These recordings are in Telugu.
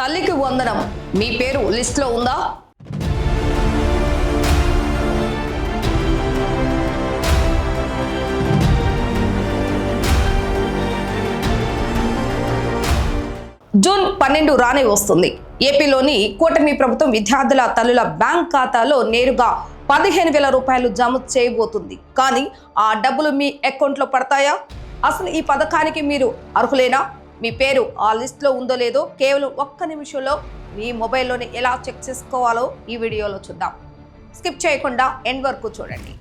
తల్లికి వందనం మీ పేరు లిస్ట్లో ఉందా? జూన్ 12 రానే వస్తుంది. ఏపీలోని కూటమి ప్రభుత్వం విద్యార్థుల తల్లుల బ్యాంక్ ఖాతాలో నేరుగా 15,000 రూపాయలు జమ చేయబోతుంది. కానీ ఆ డబ్బులు మీ అకౌంట్లో పడతాయా? అసలు ఈ పథకానికి మీరు అర్హులేనా? మీ పేరు ఆ లిస్ట్లో ఉందో లేదో కేవలం ఒక్క నిమిషంలో మీ మొబైల్లోనే ఎలా చెక్ చేసుకోవాలో ఈ వీడియోలో చూద్దాం. స్కిప్ చేయకుండా ఎండ్ వరకు చూడండి.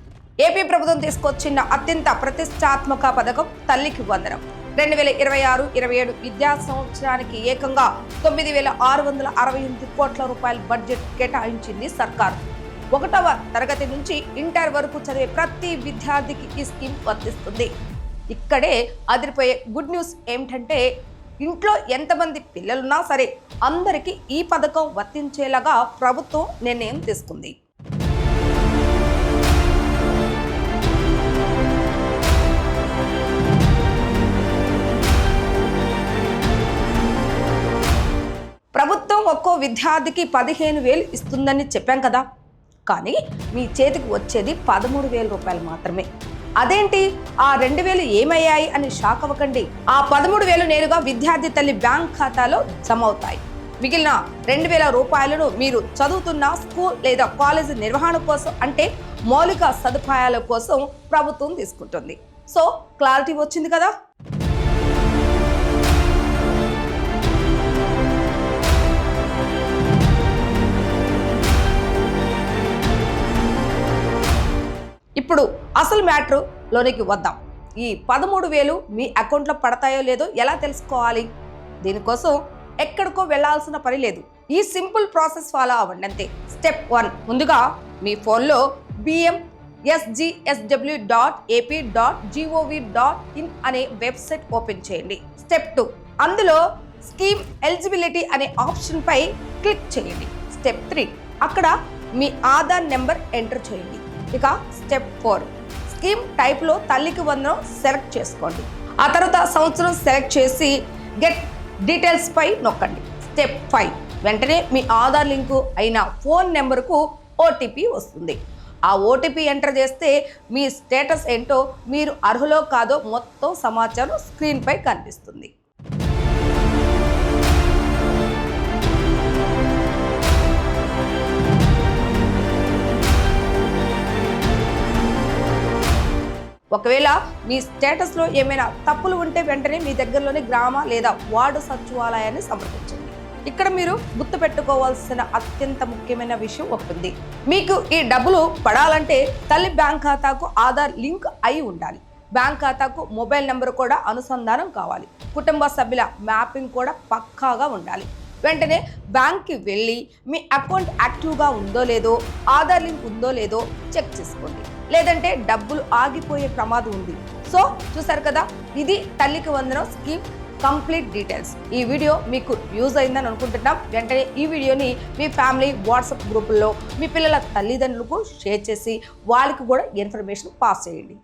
ఏపీ ప్రభుత్వం తీసుకొచ్చిన అత్యంత ప్రతిష్టాత్మక పథకం తల్లికి వందనం. 2026-27 విద్యా సంవత్సరానికి ఏకంగా 9,668 కోట్ల రూపాయల బడ్జెట్ కేటాయించింది సర్కార్. 1వ తరగతి నుంచి ఇంటర్ వరకు చదివే ప్రతి విద్యార్థికి ఈ స్కీమ్ వర్తిస్తుంది. ఇక్కడే అదిరిపోయే గుడ్ న్యూస్ ఏమిటంటే ఇంట్లో ఎంతమంది పిల్లలున్నా సరే అందరికీ ఈ పథకం వర్తించేలాగా ప్రభుత్వం నిర్ణయం తీసుకుంది. ప్రభుత్వం ఒక్కో విద్యార్థికి 15,000 ఇస్తుందని చెప్పాం కదా, కానీ మీ చేతికి వచ్చేది 13,000 రూపాయలు మాత్రమే. అదేంటి ఆ 2,000 ఏమయ్యాయి అని షాక్ అవ్వకండి. ఆ 13,000 నేరుగా విద్యార్థి తల్లి బ్యాంక్ ఖాతాలో జమ అవుతాయి. మిగిలిన 2,000 రూపాయలను మీరు చదువుతున్న స్కూల్ లేదా కాలేజీ నిర్వహణ కోసం, అంటే మౌలిక సదుపాయాల కోసం ప్రభుత్వం తీసుకుంటుంది. సో క్లారిటీ వచ్చింది కదా. ఇప్పుడు అసలు మ్యాటర్ లోనికి వద్దాం. ఈ 13,000 మీ అకౌంట్లో పడతాయో లేదో ఎలా తెలుసుకోవాలి? దీనికోసం ఎక్కడికో వెళ్లాల్సిన పని లేదు. ఈ సింపుల్ ప్రాసెస్ ఫాలో అవ్వండి అంతే. స్టెప్ 1, ముందుగా మీ ఫోన్లో bmsgsw.ap.gov.in అనే వెబ్సైట్ ఓపెన్ చేయండి. స్టెప్ 2, అందులో స్కీమ్ ఎలిజిబిలిటీ అనే ఆప్షన్ పై క్లిక్ చేయండి. స్టెప్ 3, అక్కడ మీ ఆధార్ నెంబర్ ఎంటర్ చేయండి. ఇక స్టెప్ 4, స్కీమ్ టైప్లో తల్లికి వందనం సెలెక్ట్ చేసుకోండి. ఆ తర్వాత సంవత్సరం సెలెక్ట్ చేసి గెట్ డీటెయిల్స్ పై నొక్కండి. స్టెప్ 5, వెంటనే మీ ఆధార్ లింకు అయిన ఫోన్ నెంబర్కు ఓటీపీ వస్తుంది. ఆ ఓటీపీ ఎంటర్ చేస్తే మీ స్టేటస్ ఏంటో, మీరు అర్హులో కాదో మొత్తం సమాచారం స్క్రీన్పై కనిపిస్తుంది. ఒకవేళ మీ స్టేటస్లో ఏమైనా తప్పులు ఉంటే వెంటనే మీ దగ్గరలోని గ్రామ లేదా వార్డు సచివాలయాన్ని సంప్రదించండి. ఇక్కడ మీరు గుర్తుపెట్టుకోవాల్సిన అత్యంత ముఖ్యమైన విషయం ఒకటి ఉంది. మీకు ఈ డబ్బులు పడాలంటే తల్లి బ్యాంక్ ఖాతాకు ఆధార్ లింక్ అయి ఉండాలి. బ్యాంక్ ఖాతాకు మొబైల్ నెంబర్ కూడా అనుసంధానం కావాలి. కుటుంబ సభ్యుల మ్యాపింగ్ కూడా పక్కాగా ఉండాలి. వెంటనే బ్యాంక్కి వెళ్ళి మీ అకౌంట్ యాక్టివ్గా ఉందో లేదో, ఆధార్ లింక్ ఉందో లేదో చెక్ చేసుకోండి. లేదంటే డబ్బులు ఆగిపోయే ప్రమాదం ఉంది. సో చూసారు కదా, ఇది తల్లికి వందనం స్కీమ్ కంప్లీట్ డీటెయిల్స్. ఈ వీడియో మీకు యూజ్ అయిందని అనుకుంటున్నాం. వెంటనే ఈ వీడియోని మీ ఫ్యామిలీ వాట్సాప్ గ్రూపుల్లో మీ పిల్లల తల్లిదండ్రులకు షేర్ చేసి వాళ్ళకి కూడా ఇన్ఫర్మేషన్ పాస్ చేయండి.